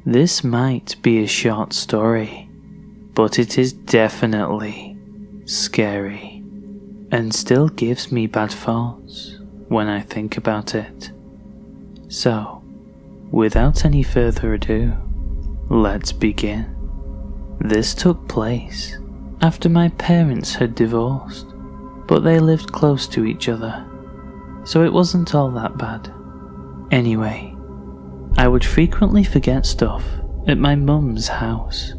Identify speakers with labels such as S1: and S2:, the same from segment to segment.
S1: This might be a short story, but it is definitely scary and still gives me bad thoughts when I think about it. So, without any further ado, let's begin. This took place after my parents had divorced, but they lived close to each other, so it wasn't all that bad. Anyway, I would frequently forget stuff at my mum's house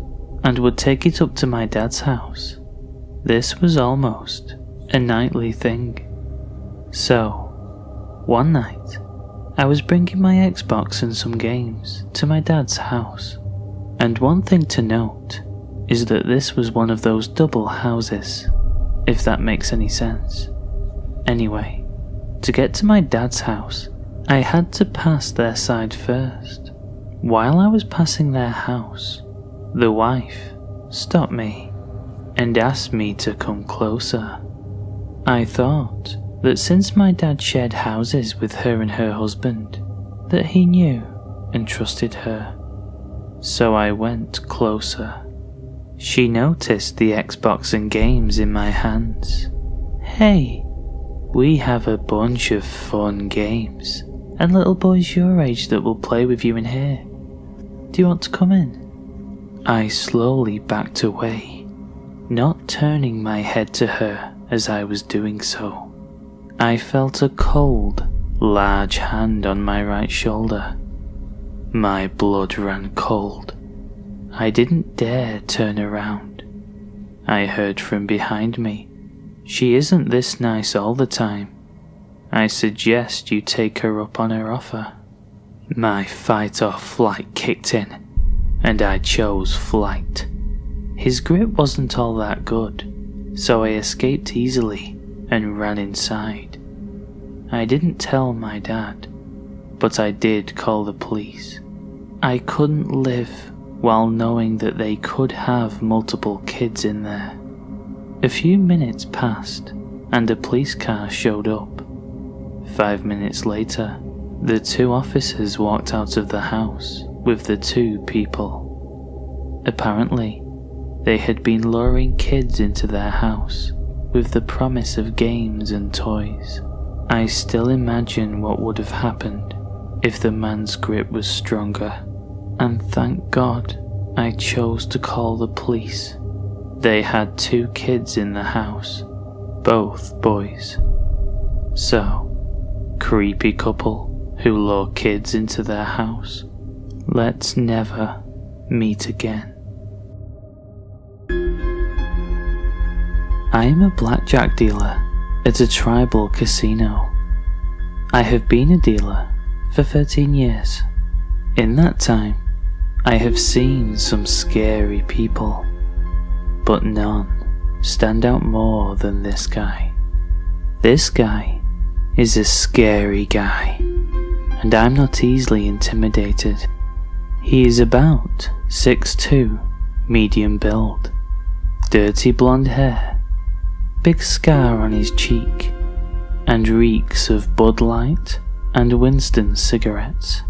S1: and would take it up to my dad's house. This was almost a nightly thing. So, one night, I was bringing my Xbox and some games to my dad's house, and one thing to note is that this was one of those double houses, if that makes any sense. Anyway, to get to my dad's house, I had to pass their side first. While I was passing their house, the wife stopped me and asked me to come closer. I thought that since my dad shared houses with her and her husband, that he knew and trusted her. So I went closer. She noticed the Xbox and games in my hands. "Hey, we have a bunch of fun games and little boys your age that will play with you in here. Do you want to come in?" I slowly backed away, not turning my head to her as I was doing so. I felt a cold, large hand on my right shoulder. My blood ran cold. I didn't dare turn around. I heard from behind me, "She isn't this nice all the time. I suggest you take her up on her offer." My fight or flight kicked in, and I chose flight. His grip wasn't all that good, so I escaped easily and ran inside. I didn't tell my dad, but I did call the police. I couldn't live while knowing that they could have multiple kids in there. A few minutes passed and a police car showed up. 5 minutes later, the 2 officers walked out of the house with the 2 people. Apparently, they had been luring kids into their house with the promise of games and toys. I still imagine what would have happened if the man's grip was stronger, and thank God I chose to call the police. They had 2 kids in the house, both boys. So, creepy couple who lure kids into their house, let's never meet again. I am a blackjack dealer at a tribal casino. I have been a dealer for 13 years. In that time, I have seen some scary people, but none stand out more than this guy. This guy is a scary guy, and I'm not easily intimidated. He is about 6'2", medium build, dirty blonde hair, big scar on his cheek, and reeks of Bud Light and Winston cigarettes.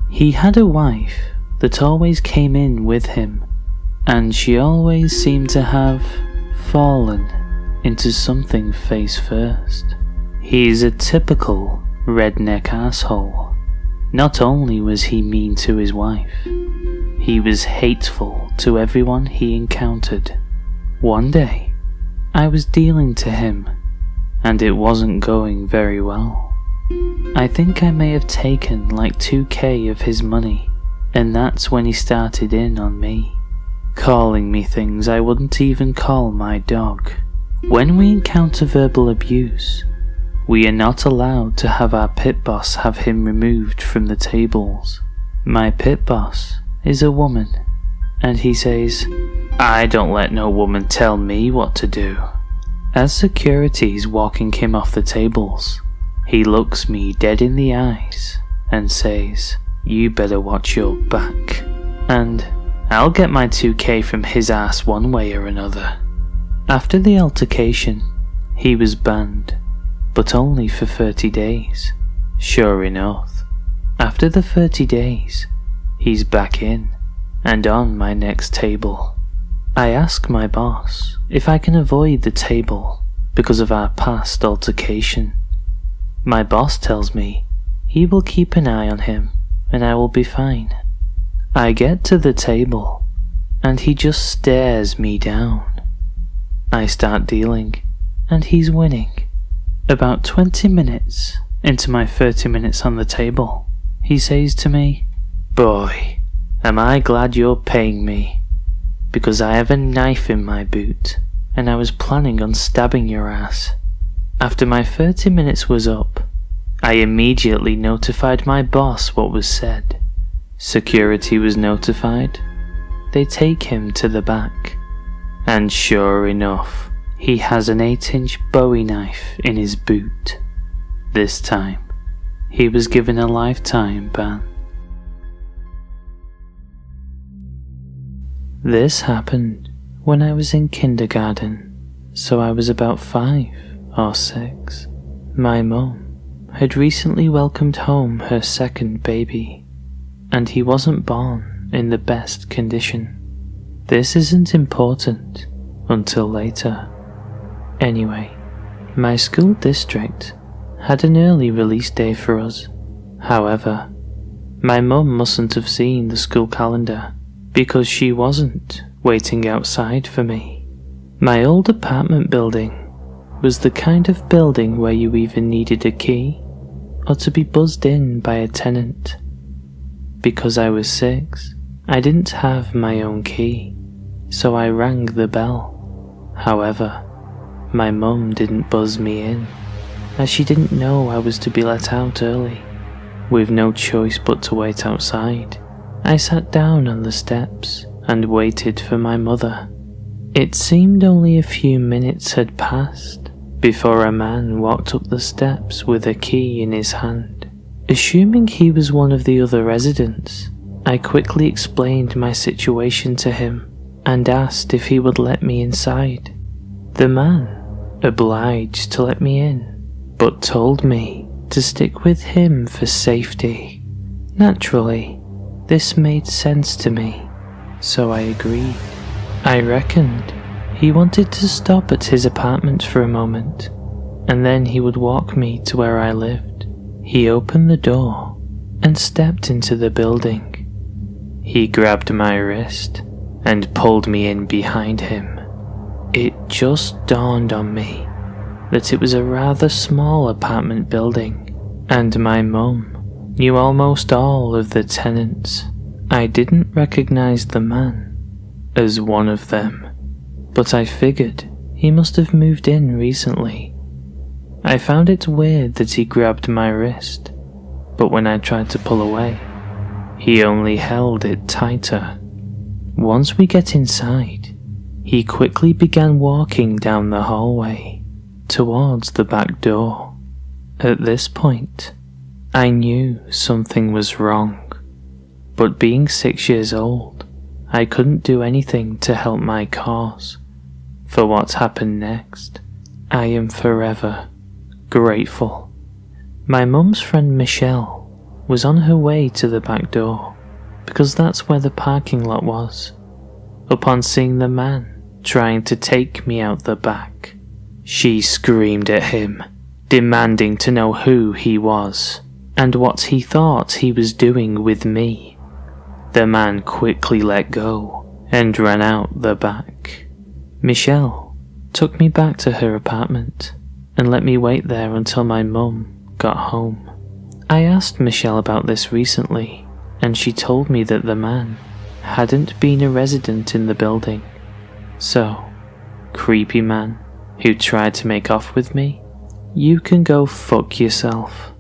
S1: He had a wife that always came in with him, and she always seemed to have fallen into something face first. He is a typical redneck asshole. Not only was he mean to his wife, he was hateful to everyone he encountered. One day, I was dealing to him, and it wasn't going very well. I think I may have taken like 2K of his money, and that's when he started in on me, calling me things I wouldn't even call my dog. When we encounter verbal abuse, we are not allowed to have our pit boss have him removed from the tables. My pit boss is a woman, and he says, "I don't let no woman tell me what to do." As security is walking him off the tables, he looks me dead in the eyes and says, "You better watch your back," and I'll get my 2K from his ass one way or another. After the altercation, he was banned, but only for 30 days. Sure enough, after the 30 days, he's back in, and on my next table. I ask my boss if I can avoid the table because of our past altercation. My boss tells me he will keep an eye on him and I will be fine. I get to the table and he just stares me down. I start dealing and he's winning. About 20 minutes into my 30 minutes on the table, he says to me, "Boy, am I glad you're paying me, because I have a knife in my boot and I was planning on stabbing your ass." After my 30 minutes was up, I immediately notified my boss what was said. Security was notified. They take him to the back, and sure enough, he has an 8-inch Bowie knife in his boot. This time, he was given a lifetime ban. This happened when I was in kindergarten, so I was about 5 or 6. My mum had recently welcomed home her second baby, and he wasn't born in the best condition. This isn't important until later. Anyway, my school district had an early release day for us. However, my mum mustn't have seen the school calendar because she wasn't waiting outside for me. My old apartment building was the kind of building where you either needed a key or to be buzzed in by a tenant. Because I was 6, I didn't have my own key, so I rang the bell. However, my mum didn't buzz me in, as she didn't know I was to be let out early. With no choice but to wait outside, I sat down on the steps and waited for my mother. It seemed only a few minutes had passed before a man walked up the steps with a key in his hand. Assuming he was one of the other residents, I quickly explained my situation to him and asked if he would let me inside. The man obliged to let me in, but told me to stick with him for safety. Naturally, this made sense to me, so I agreed. I reckoned he wanted to stop at his apartment for a moment, and then he would walk me to where I lived. He opened the door and stepped into the building. He grabbed my wrist and pulled me in behind him. It just dawned on me that it was a rather small apartment building, and my mum knew almost all of the tenants. I didn't recognize the man as one of them, but I figured he must have moved in recently. I found it weird that he grabbed my wrist, but when I tried to pull away, he only held it tighter. Once we get inside, he quickly began walking down the hallway towards the back door. At this point, I knew something was wrong, but being 6 years old, I couldn't do anything to help my cause. For what happened next, I am forever grateful. My mum's friend Michelle was on her way to the back door, because that's where the parking lot was. Upon seeing the man trying to take me out the back, she screamed at him, demanding to know who he was and what he thought he was doing with me. The man quickly let go and ran out the back. Michelle took me back to her apartment and let me wait there until my mum got home. I asked Michelle about this recently, and she told me that the man hadn't been a resident in the building. So, creepy man who tried to make off with me, you can go fuck yourself.